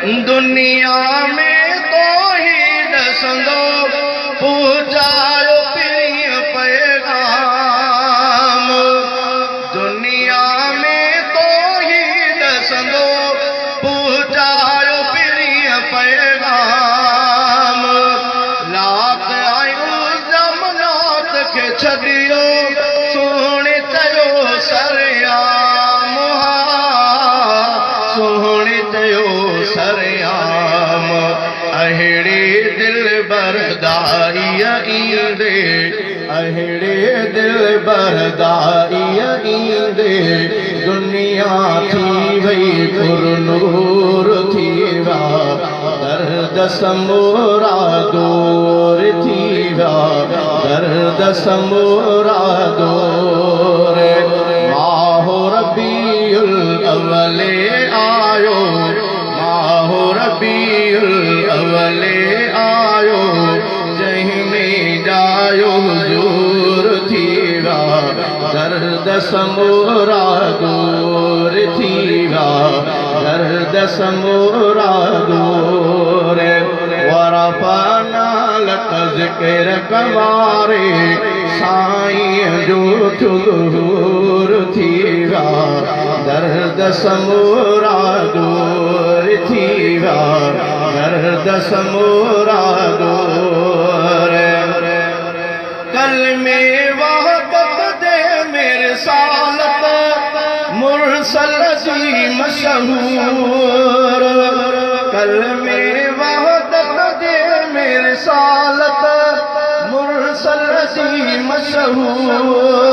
दुनिया में तो ही दसंदो पूजायो प्रिय पैगाम। दुनिया में तो ही दसंदो पूजायो प्रिय पैगाम। लाख आयु जमनात के छड़ियो सोने चयो सरयाम। सोने चयो सरयाम। अहिड़े दिल बरदाई ईंदे, अहिड़े दिल बरदाई ईंदे दुनिया थी वई पुरनूर थी वा। दर्द समोरा दूर थी वा, दर्द समोरा दूर। माहो रबीउल अव्वले आयो, माहो रबीउल अव्वले आयो। जंहिंमें जायो हुजूर थी वा, दर्द समोरा दूर थी वा, दर्द समोरा दूर। वरफ़अना लका ज़िक्र कमारे साईं जो हुजूर थी वा। दर्द समोरा दूर थी वा, दर्द समोरा दूर। कल में वहदत दे मेरे सालत मुरसल सी मशहूर। कल में वहदत दे मेरे सालत मुरसल सी मशहूर।